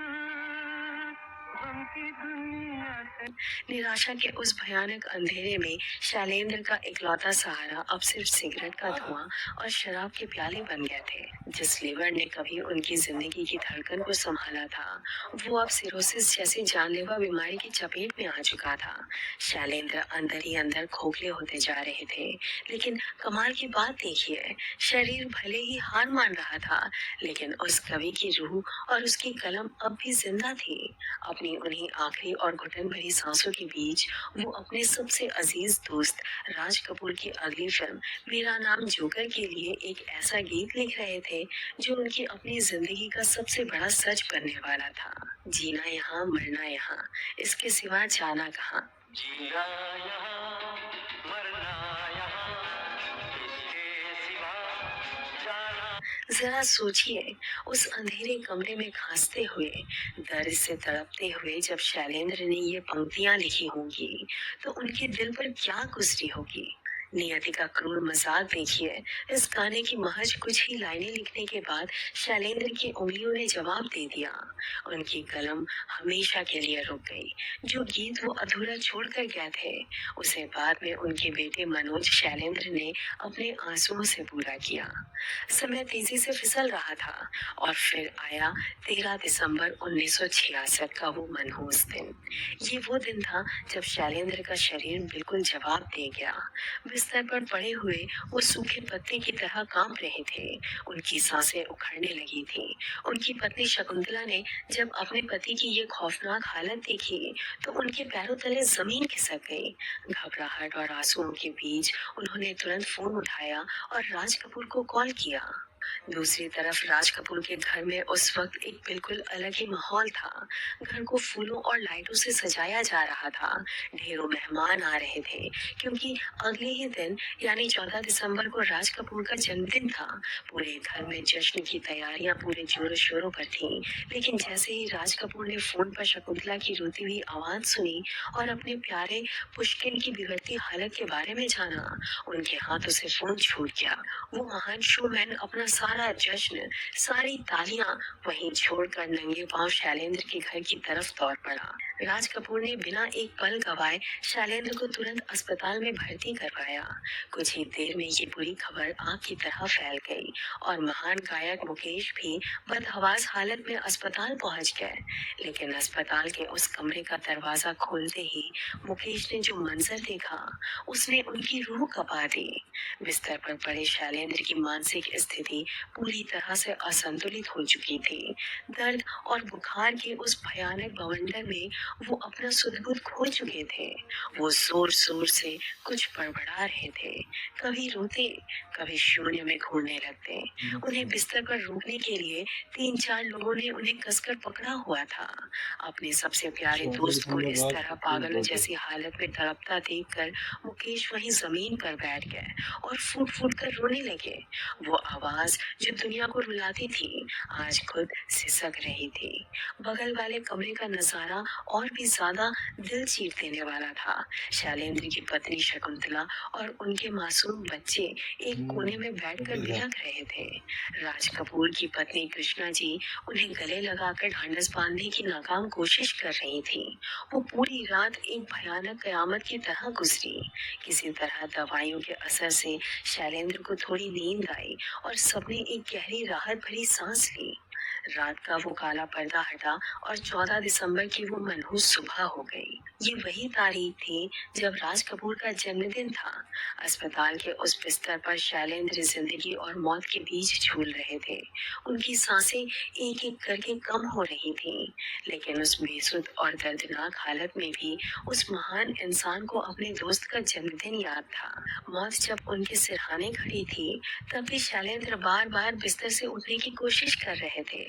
गम की दुनिया से। निराशा के उस भयानक अंधेरे में शैलेंद्र का इकलौता सहारा अब सिर्फ सिगरेट का धुआं और शराब के प्याले बन गए थे। जिस लीवर ने कभी उनकी जिंदगी की धड़कन को संभाला था, वो अब सिरोसिस जैसी जानलेवा बीमारी की चपेट में आ चुका था। शैलेंद्र अंदर ही अंदर खोखले होते जा रहे थे, लेकिन कमाल की बात देखिए, शरीर भले ही हार मान रहा था, लेकिन उस कवि की रूह और उसकी कलम अब भी जिंदा थी। अपनी उन्हीं आखिरी और घुटन भरी सांसों के बीच वो अपने सबसे अजीज दोस्त राज कपूर की अगली फिल्म मेरा नाम जोकर के लिए एक ऐसा गीत लिख रहे थे जो उनकी अपनी जिंदगी का सबसे बड़ा सच बनने वाला था। जीना यहाँ, मरना यहाँ, इसके सिवा जाना कहाँ। जीना यहाँ, मरना यहाँ, इसके सिवा जाना। जरा सोचिए, उस अंधेरे कमरे में खांसते हुए, दर्द से तड़पते हुए जब शैलेंद्र ने ये पंक्तियां लिखी होंगी तो उनके दिल पर क्या गुजरी होगी। नियति का क्रूर मजाक देखिए। इस गाने की महज कुछ ही लाइनें लिखने के बाद शैलेंद्र की उंगलियों ने जवाब दे दिया। उनकी कलम हमेशा के लिए रुक गई। जो गीत वो अधूरा छोड़कर गए थे, उसे बाद में उनके बेटे मनोज शैलेंद्र ने अपने आंसुओं से पूरा किया। समय तेजी से फिसल रहा था और फिर आया 13 दिसंबर 1966 का वो मनहूस दिन। ये वो दिन था जब शैलेंद्र का शरीर बिल्कुल जवाब दे गया। बिस्तर पर पड़े हुए वो सूखे पत्ते की तरह कांप रहे थे। उनकी सांसें उखड़ने लगी थीं। उनकी पत्नी शकुंतला ने जब अपने पति की ये खौफनाक हालत देखी, तो उनके पैरों तले जमीन खिसक गई। घबराहट और आंसुओं के बीच उन्होंने तुरंत फोन उठाया और राज कपूर को कॉल किया। दूसरी तरफ राज कपूर के घर में उस वक्त एक बिल्कुल अलग ही माहौल था। घर को फूलों और लाइटों से सजाया जा रहा था। ढेरों मेहमान आ रहे थे, क्योंकि अगले ही दिन यानी 14 दिसंबर को राज कपूर का जन्मदिन था। पूरे घर में जश्न की तैयारियां पूरे जोरों शोरों पर थीं। लेकिन जैसे ही राज कपूर ने फोन पर शकुंतला की रोती हुई आवाज सुनी और अपने प्यारे पुष्किन की बिगड़ती हालत के बारे में जाना, उनके हाथों से फोन छूट गया। वो महान शोमैन अपना सारा जश्न, सारी तालियां वहीं छोड़कर नंगे पांव शैलेंद्र के घर की तरफ दौड़ पड़ा। राज कपूर ने बिना एक पल गवाए शैलेंद्र को तुरंत अस्पताल में भर्ती करवाया। कुछ ही देर में ये बुरी खबर आग की तरह फैल गई और महान गायक मुकेश भी बदहवास हालत में अस्पताल पहुंच गए। लेकिन अस्पताल के उस कमरे का दरवाजा खोलते ही मुकेश ने जो मंजर देखा, उसने उनकी रूह कपा दी। बिस्तर पर पड़े शैलेंद्र की मानसिक स्थिति पूरी तरह से असंतुलित हो चुकी थी। दर्द और बुखार के उस भयानक बवंडर में वो अपना सुध-बुध खो चुके थे। वो जोर जोर से कुछ बड़बड़ा रहे थे, कभी रोते, कभी शून्य में घूरने लगते। उन्हें बिस्तर पर रोकने के लिए 3-4 लोगों ने उन्हें कसकर पकड़ा हुआ था। अपने सबसे प्यारे दोस्त को इस तरह पागलों जैसी हालत में तड़पता देखकर मुकेश वहीं जमीन पर बैठ गए और फूट फूट कर रोने लगे। वो आवाज जो दुनिया को रुलाती थी, आज खुद सिसक रही थी। बगल वाले कमरे का नजारा और भी ज्यादा दिल चीर देने वाला था। शैलेंद्र की पत्नी शकुंतला और उनके मासूम बच्चे एक कोने में बैठकर बिलख रहे थे। राज कपूर की पत्नी कृष्णा जी उन्हें गले लगाकर ढांढस बांधने की नाकाम कोशिश कर रही थी। वो पूरी रात एक भयानक कयामत की तरह गुजरी। किसी तरह दवाइयों के असर से शैलेंद्र को थोड़ी नींद आई और सबने एक गहरी राहत भरी सांस ली। रात का वो काला पर्दा हटा और 14 दिसंबर की वो मनहूस सुबह हो गई। ये वही तारीख थी जब राज कपूर का जन्मदिन था। अस्पताल के उस बिस्तर पर शैलेंद्र जिंदगी और मौत के बीच झूल रहे थे। उनकी सांसें एक एक करके कम हो रही थीं, लेकिन उस बेसुध और दर्दनाक हालत में भी उस महान इंसान को अपने दोस्त का जन्मदिन याद था। मौत जब उनके सिरहाने खड़ी थी, तब भी शैलेंद्र बार बार बिस्तर से उठने की कोशिश कर रहे थे।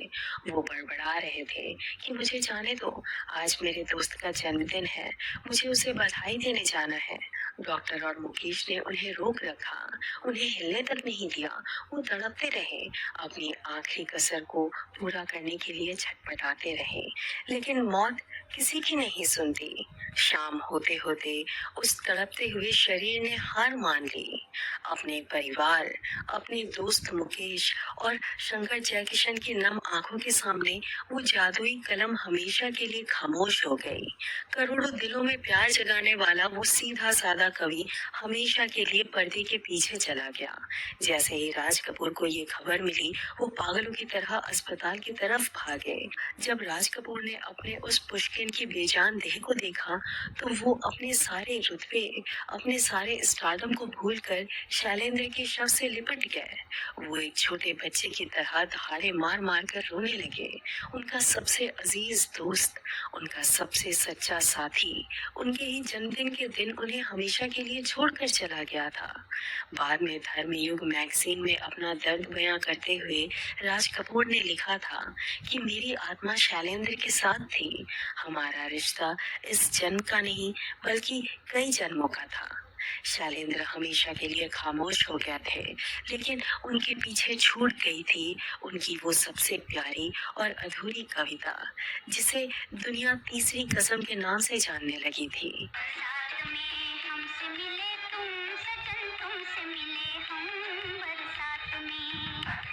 वो बड़बड़ा रहे थे कि मुझे जाने दो, आज मेरे दोस्त का जन्मदिन है, मुझे उसे बधाई देने जाना है। डॉक्टर और मुकेश ने उन्हें रोक रखा, उन्हें हिलने तक नहीं दिया। वो तड़पते रहे, अपनी आखिरी कसर को पूरा करने के लिए छटपटाते रहे, लेकिन मौत किसी की नहीं सुनती। शाम होते होते उस तड़पते हुए शरीर ने हार मान ली। अपने परिवार, अपने दोस्त मुकेश और शंकर जयकिशन की नम आंखों के सामने वो जादुई कलम हमेशा के लिए खामोश हो गई। करोड़ों दिलों में प्यार जगाने वाला वो सीधा साधा कवि हमेशा के लिए पर्दे के पीछे चला गया। जैसे ही राज कपूर को ये खबर मिली, वो पागलों की तरह अस्पताल की तरफ भागे। जब राज कपूर ने अपने उस पुष्किन की बेजान देह को देखा, तो वो अपने सारे रुतबे, अपने सारे स्टारडम को भूलकर शैलेंद्र के शव से लिपट गए। वो एक छोटे बच्चे की तरह दहाड़े मार मार कर रोने लगे। उनका सबसे अजीज दोस्त, उनका सबसे सच्चा साथी, उनके ही जन्मदिन के दिन उन्हें हमेशा के लिए छोड़कर चला गया था। बाद में धर्मयुग मैगजीन में अपना दर्द बयां करते हुए राज कपूर ने लिखा था कि मेरी आत्मा शैलेंद्र के साथ थी। हमारा रिश्ता इस जन्म का नहीं, बल्कि कई जन्मों का था। शैलेंद्र हमेशा के लिए खामोश हो गए थे, लेकिन उनके पीछे छूट गई थी उनकी वो सबसे प्यारी और अधूरी कविता, जिसे दुनिया तीसरी कसम के नाम से जानने लगी थी।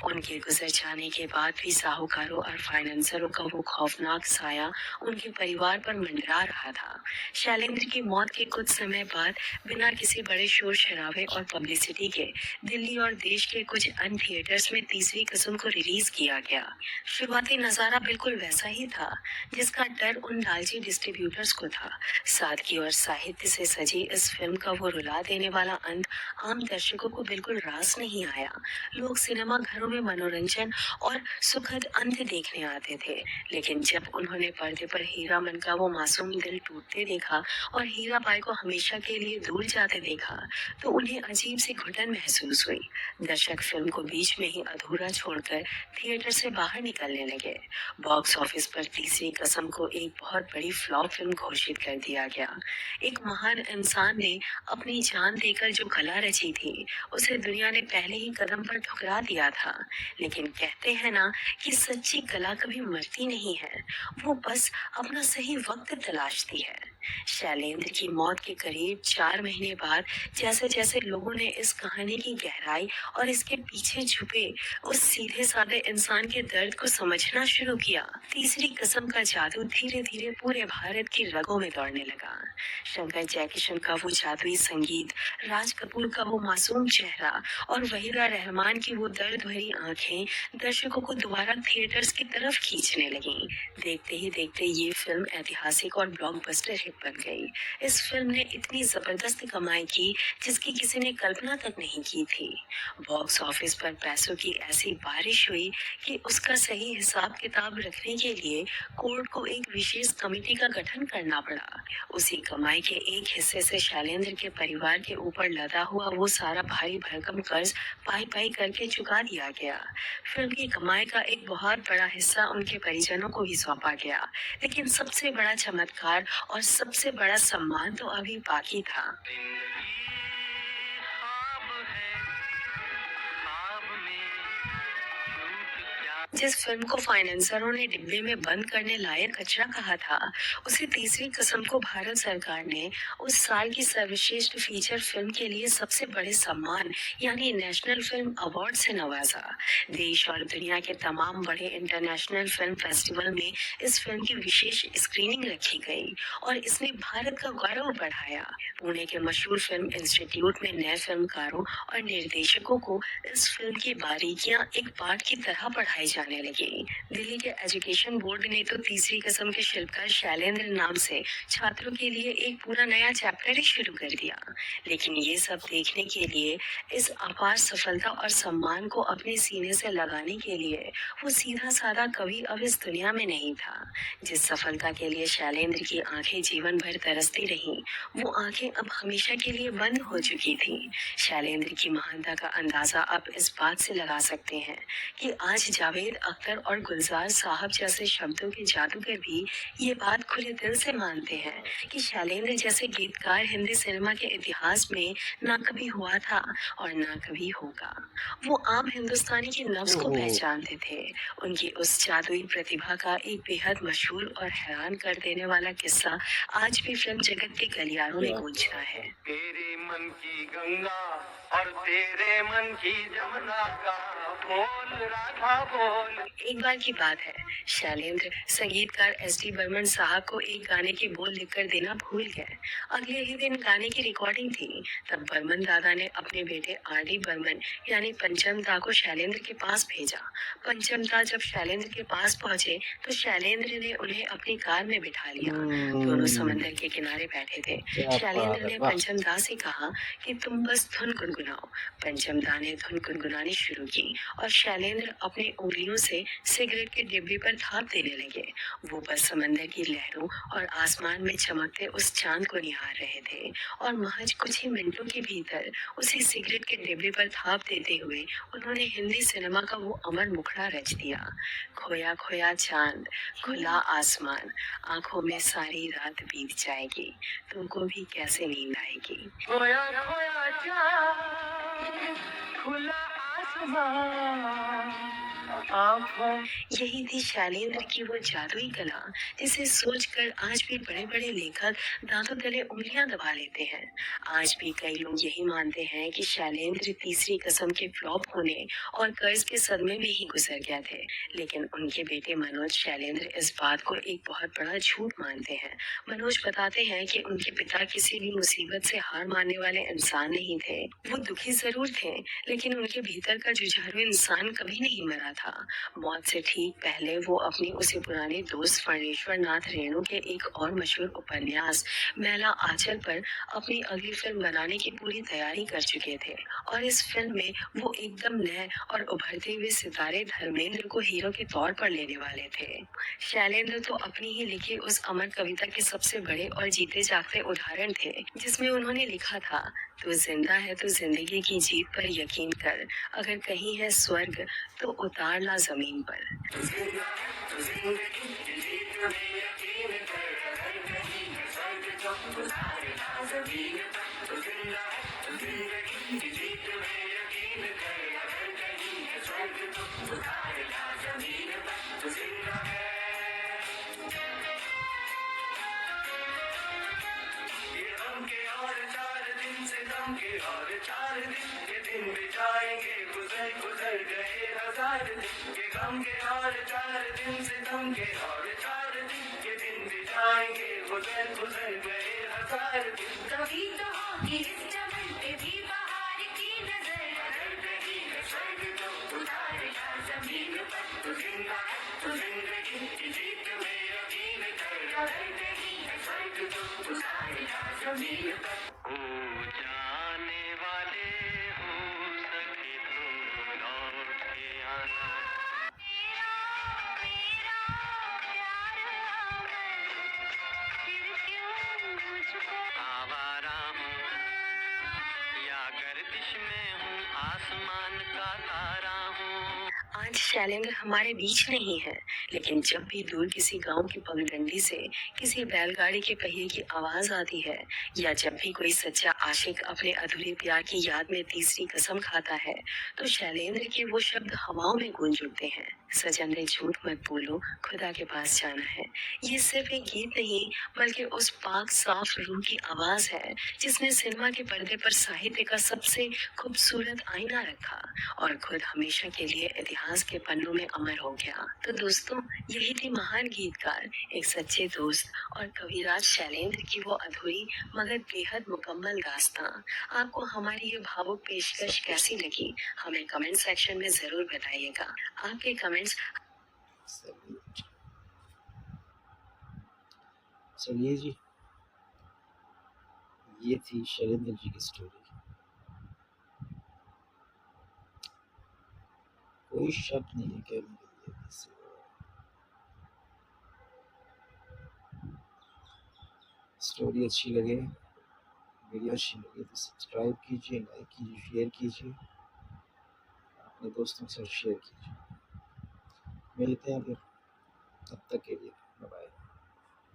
उनके गुजर जाने के बाद भी साहूकारों और फाइनेंसरों का वो खौफनाक साया उनके परिवार पर मंडरा रहा था। शैलेंद्र की मौत के कुछ समय बाद बिना किसी बड़े शोर शराबे और पब्लिसिटी के दिल्ली और देश के कुछ अन्य थिएटर्स में तीसरी कसम को रिलीज किया गया। शुरुआती नजारा बिल्कुल वैसा ही था जिसका डर उन लालची डिस्ट्रीब्यूटर्स को था। सादगी और साहित्य से सजी इस फिल्म का वो रुला देने वाला अंत आम दर्शकों को बिल्कुल रास नहीं आया। लोग सिनेमा घरों में मनोरंजन और सुखद अंत देखने आते थे, लेकिन जब उन्होंने पर्दे पर हीरामन का वो मासूम दिल टूटते देखा और हीराबाई को हमेशा के लिए दूर जाते देखा तो उन्हें अजीब सी घुटन महसूस हुई। दर्शक फिल्म को बीच में ही अधूरा छोड़कर थिएटर से बाहर निकलने लगे। बॉक्स ऑफिस पर तीसरी कसम को एक बहुत बड़ी फ्लॉप फिल्म घोषित कर दिया गया। एक महान इंसान ने अपनी जान देकर जो कला रची थी उसे दुनिया ने पहले ही कदम पर ठुकरा दिया था। लेकिन कहते हैं ना कि सच्ची कला कभी मरती नहीं है, वो बस अपना सही वक्त तलाशती है। शैलेंद्र की मौत के करीब 4 महीने बाद जैसे जैसे लोगों ने इस कहानी की गहराई और इसके पीछे छुपे उस सीधे साधे इंसान के दर्द को समझना शुरू किया, तीसरी कसम का जादू धीरे धीरे पूरे भारत की रगों में दौड़ने लगा। शंकर जयकिशन का वो जादुई संगीत, राज कपूर का वो मासूम चेहरा और वहीदा रहमान की वो दर्द भरी आंखें दर्शकों को दोबारा थिएटर्स की तरफ खींचने लगी। देखते ही देखते ये फिल्म ऐतिहासिक और ब्लॉकबस्टर हिट बन गई। इस फिल्म ने इतनी जबरदस्त कमाई की जिसकी किसी ने कल्पना तक नहीं की थी। बॉक्स ऑफिस पर पैसों की ऐसी बारिश हुई कि उसका सही हिसाब किताब रखने के लिए कोर्ट को एक विशेष कमेटी का गठन करना पड़ा। उसी कमाई के एक हिस्से से शैलेंद्र के परिवार के ऊपर लदा हुआ वो सारा भारी भरकम कर्ज पाई पाई करके चुका दिया गया। फिल्म की कमाई का एक बहुत बड़ा हिस्सा उनके परिजनों को ही सौंपा गया, लेकिन सबसे बड़ा चमत्कार और सबसे बड़ा सम्मान तो अभी बाकी था। जिस फिल्म को फाइनेंसरों ने डिब्बे में बंद करने लायक कचरा कहा था, उसे तीसरी कसम को भारत सरकार ने उस साल की सर्वश्रेष्ठ फीचर फिल्म के लिए सबसे बड़े सम्मान यानी नेशनल फिल्म अवार्ड से नवाजा। देश और दुनिया के तमाम बड़े इंटरनेशनल फिल्म फेस्टिवल में इस फिल्म की विशेष स्क्रीनिंग रखी गई और इसने भारत का गौरव बढ़ाया। पुणे के मशहूर फिल्म इंस्टीट्यूट में नए फिल्मकारों और निर्देशकों को इस फिल्म की बारीकियां एक पाठ की तरह पढ़ाई जाने लगी। दिल्ली के एजुकेशन बोर्ड ने तो तीसरी कसम के शिल्पकार शैलेंद्र नाम से छात्रों के लिए एक पूरा नया चैप्टर ही शुरू कर दिया। लेकिन ये सब देखने के लिए, इस अपार सफलता और सम्मान को अपने सीने से लगाने के लिए वो सीधा साधा कवि अब इस दुनिया में नहीं था। जिस सफलता के लिए शैलेंद्र की आंखें जीवन भर तरसती रहीं, वो आंखें अब हमेशा के लिए बंद हो चुकी थी। शैलेंद्र की महानता का अंदाजा आप इस बात से लगा सकते हैं कि आज जावेद अख्तर और गुलजार साहब जैसे शब्दों के जादूगर भी ये बात खुले दिल से मानते हैं कि शैलेंद्र जैसे गीतकार हिंदी सिनेमा के इतिहास में ना कभी हुआ था और ना कभी होगा। वो आम हिंदुस्तानी के नफ्स को पहचानते थे। उनकी उस जादुई प्रतिभा का एक बेहद मशहूर और हैरान कर देने वाला किस्सा आज भी फिल्म जगत के गलियारों में गूंजता है। तेरे मन की गंगा और तेरे मन की जमुना का बोल राधा बोल। एक बार की बात है, शैलेंद्र संगीतकार एस.डी. बर्मन साहब को एक गाने के बोल लिखकर देना भूल गए। अगले ही दिन गाने की रिकॉर्डिंग थी। तब बर्मन दादा ने अपने बेटे आर.डी. बर्मन यानी पंचम दा को शैलेंद्र के पास भेजा। पंचम दा जब शैलेंद्र के पास पहुंचे तो शैलेंद्र ने उन्हें अपनी कार में बिठा लिया। दोनों समंदर के किनारे बैठे थे। शैलेंद्र ने पंचम दा से कहा कि तुम बस धुन गुनगुनाओ। पंचम दा ने धुन गुनगुनानी शुरू की और शैलेंद्र अपनी उंगलियों से सिगरेट के डिब्बे पर थाप देने लगे। वो बस समंदर की लहरों और आसमान में चमकते उस चांद को निहार रहे थे और महज कुछ ही मिनटों के भीतर उसी सिगरेट के डिब्बे पर थाप देते हुए उन्होंने हिंदी सिनेमा का वो अमर मुखड़ा रच दिया। खोया खोया चांद, खुला आसमान, आंखों में सारी रात बीत जाएगी, तुमको भी कैसे नींद आएगी। खोया खोया चाँद, खुला आसमान, आँखों यही थी शैलेंद्र की वो जादुई कला जिसे सोचकर आज भी बड़े बड़े लेखक दांतों तले उंगलियां दबा लेते हैं। आज भी कई लोग यही मानते हैं कि शैलेंद्र तीसरी कसम के फ्लॉप होने और कर्ज के सदमे में ही गुजर गए थे, लेकिन उनके बेटे मनोज शैलेंद्र इस बात को एक बहुत बड़ा झूठ मानते हैं। मनोज बताते हैं कि उनके पिता किसी भी मुसीबत से हार मानने वाले इंसान नहीं थे। वो दुखी जरूर थे, लेकिन उनके भीतर का जुझारू इंसान कभी नहीं मरा था। मौत से ठीक पहले वो अपनी उसी पुराने दोस्त फणेश्वर नाथ रेणु के एक और मशहूर उपन्यास मैला आंचल पर अपनी अगली फिल्म बनाने की पूरी तैयारी कर चुके थे, और इस फिल्म में वो एकदम नए और उभरते हुए सितारे धर्मेंद्र को हीरो के तौर पर लेने वाले थे। शैलेंद्र तो अपनी ही लिखी उस अमर कविता के सबसे बड़े और जीते जागते उदाहरण थे, जिसमें उन्होंने लिखा था, तू जिंदा है तो जिंदगी की जीत पर यकीन कर, अगर कहीं है स्वर्ग तो उतार ला जमीन पर। और 4 दिन के दिन बिताएंगे, गुजर गुजर गए 1000 दिन के गम के, और 4 दिन से दम के, और 4 दिन के दिन बिताएंगे, गुजर गुजर गए 1000 दिन। कभी तो होगी इस चमन पे भी बहार की नजर, अगर कहीं है स्वर्ग तो उतार ला जमीन पर, तू जिंदा है तो जिंदगी की जीत में यकीन कर, अगर कहीं है स्वर्ग तो उतार ला जमीन पर। जाने वाले हो सके तो लौट के आना, मेरा प्यार अमर, फिर क्यों मुझको आवारा हूँ, या गर्दिश में हूँ, आसमान का तारा हूँ। आज शैलेंद्र हमारे बीच नहीं है, लेकिन जब भी दूर किसी गांव की पगडंडी से किसी बैलगाड़ी के पहिए की आवाज आती है, या जब भी कोई सच्चा आशिक अपने अधूरे प्यार की याद में तीसरी कसम खाता है, तो शैलेंद्र के वो शब्द हवाओं में गूंज उठते हैं, सजन रे झूठ मत बोलो, खुदा के पास जाना है। ये सिर्फ एक गीत नहीं, बल्कि उस पाक साफ रूह की आवाज है जिसने सिनेमा के पर्दे पर साहित्य का सबसे खूबसूरत आईना रखा और खुद हमेशा के लिए इतिहास के पन्नों में अमर हो गया। तो दोस्तों, यही थी महान गीतकार, एक सच्चे दोस्त और कविराज शैलेंद्र की वो अधूरी मगर बेहद मुकम्मल दास्तां। आपको हमारी ये भावुक पेशकश कैसी लगी, हमें कमेंट सेक्शन में जरूर बताइएगा। आपके कमेंट्स चलिए जी, ये थी शैलेंद्र जी की स्टोरी। कोई शक नहीं है कहने के लिए इससे। स्टोरी अच्छी लगे, वीडियो अच्छी लगे तो सब्सक्राइब कीजिए, लाइक कीजिए, शेयर कीजिए, अपने दोस्तों के साथ शेयर कीजिए। मिलते हैं फिर, तब तक के लिए बाय बाय।